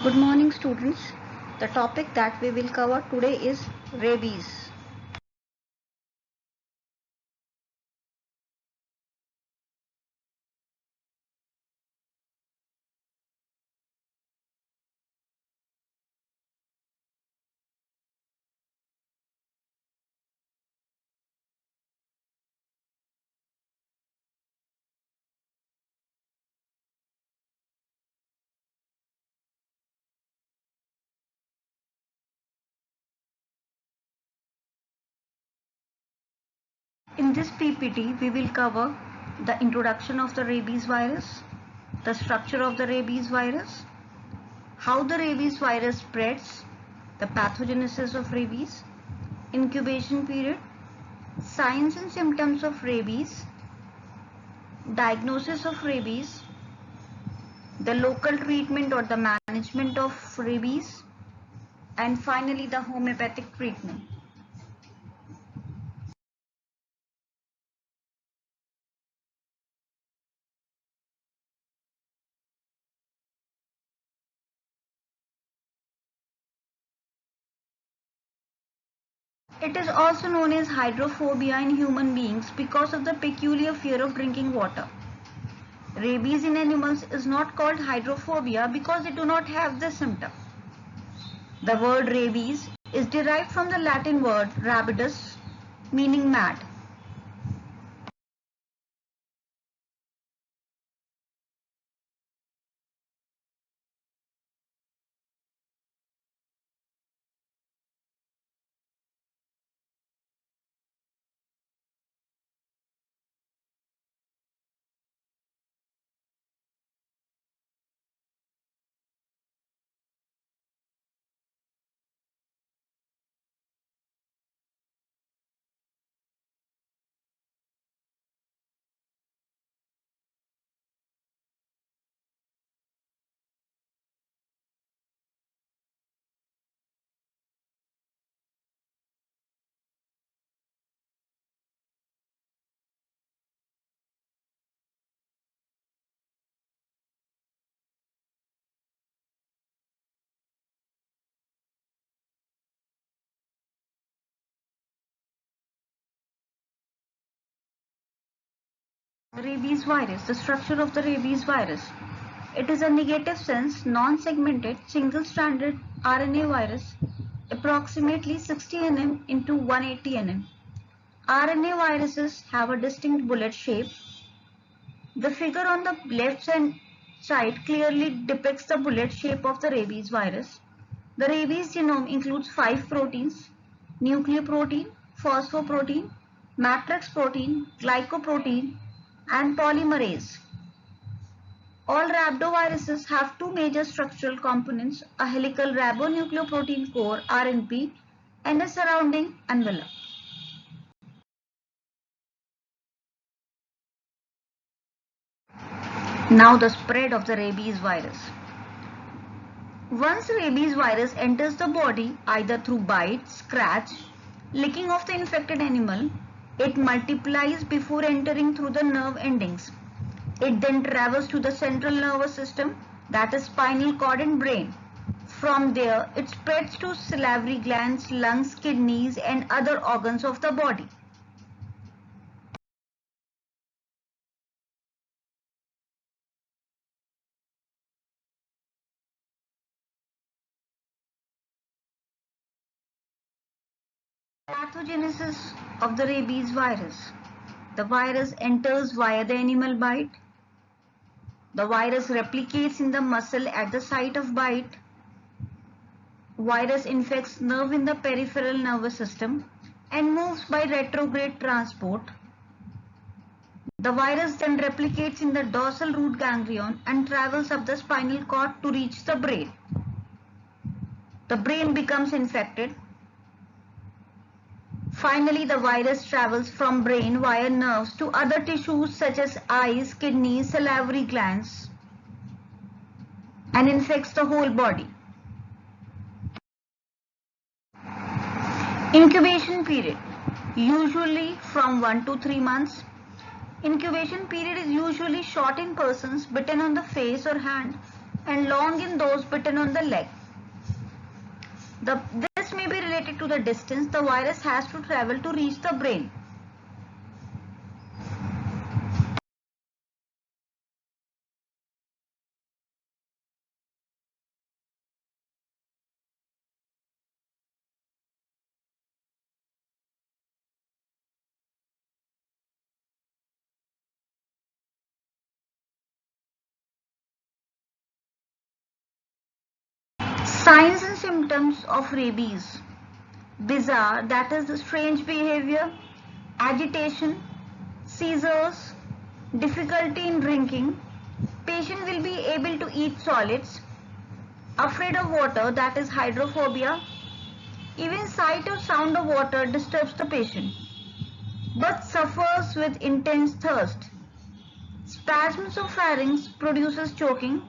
Good morning, students. The topic that we will cover today is rabies. In this PPT, we will cover the introduction of the rabies virus, the structure of the rabies virus, how the rabies virus spreads, the pathogenesis of rabies, incubation period, signs and symptoms of rabies, diagnosis of rabies, the local treatment or the management of rabies, and finally the homeopathic treatment. It is also known as hydrophobia in human beings because of the peculiar fear of drinking water. Rabies in animals is not called hydrophobia because they do not have this symptom. The word rabies is derived from the Latin word rabidus, meaning mad. The rabies virus, the structure of the rabies virus. It is a negative sense, non-segmented, single-stranded RNA virus, approximately 60 nm into 180 nm. RNA viruses have a distinct bullet shape. The figure on the left side clearly depicts the bullet shape of the rabies virus. The rabies genome includes 5 proteins: nucleoprotein, phosphoprotein, matrix protein, glycoprotein, and polymerase. All rhabdoviruses have two major structural components: a helical ribonucleoprotein core (RNP) and a surrounding envelope. Now the spread of the rabies virus. Once rabies virus enters the body either through bite, scratch, licking of the infected animal, it multiplies before entering through the nerve endings. It then travels to the central nervous system, that is spinal cord and brain. From there, it spreads to salivary glands, lungs, kidneys, and other organs of the body. Pathogenesis of the rabies virus. The virus enters via the animal bite. The virus replicates in the muscle at the site of bite. Virus infects nerve in the peripheral nervous system and moves by retrograde transport. The virus then replicates in the dorsal root ganglion and travels up the spinal cord to reach the brain. The brain becomes infected. Finally, the virus travels from brain via nerves to other tissues such as eyes, kidneys, salivary glands, and infects the whole body. Incubation period, usually from 1 to 3 months. Incubation period is usually short in persons bitten on the face or hand and long in those bitten on the leg. This may be related to the distance the virus has to travel to reach the brain. Signs and symptoms of rabies. Bizarre, that is strange behavior, agitation, seizures, difficulty in drinking. Patient will be able to eat solids. Afraid of water, that is hydrophobia. Even sight or sound of water disturbs the patient, but suffers with intense thirst. Spasms of pharynx produces choking.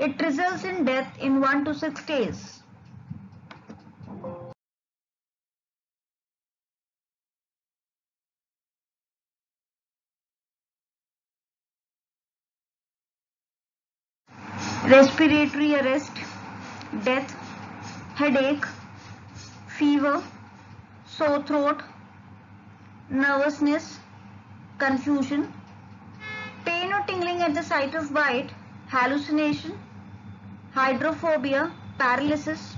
It results in death in 1 to 6 days. Respiratory arrest, death, headache, fever, sore throat, nervousness, confusion, pain or tingling at the site of bite, hallucination, hydrophobia, paralysis,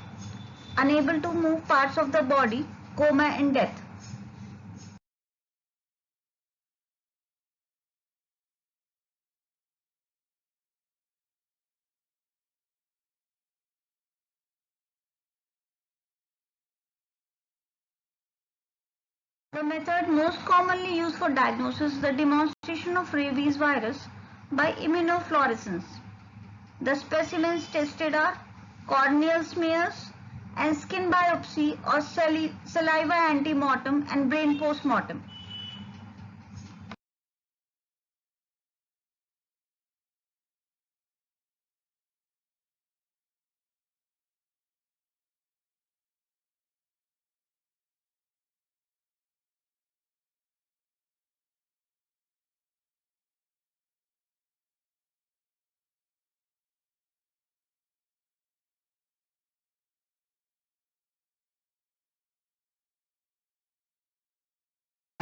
unable to move parts of the body, coma and death. The method most commonly used for diagnosis is the demonstration of rabies virus by immunofluorescence. The specimens tested are corneal smears and skin biopsy or saliva antemortem and brain postmortem.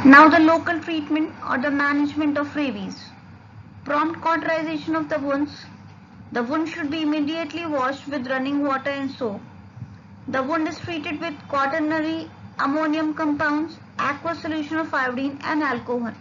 Now the local treatment or the management of rabies. Prompt cauterization of the wounds. The wound should be immediately washed with running water and soap. The wound is treated with quaternary ammonium compounds, aqueous solution of iodine and alcohol.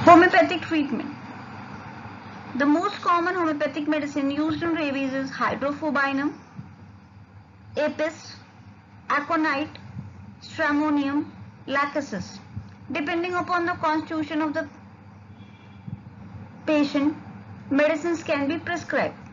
Homeopathic treatment. The most common homeopathic medicine used in rabies is hydrophobinum, apis, aconite, stramonium, lachesis. Depending upon the constitution of the patient, medicines can be prescribed.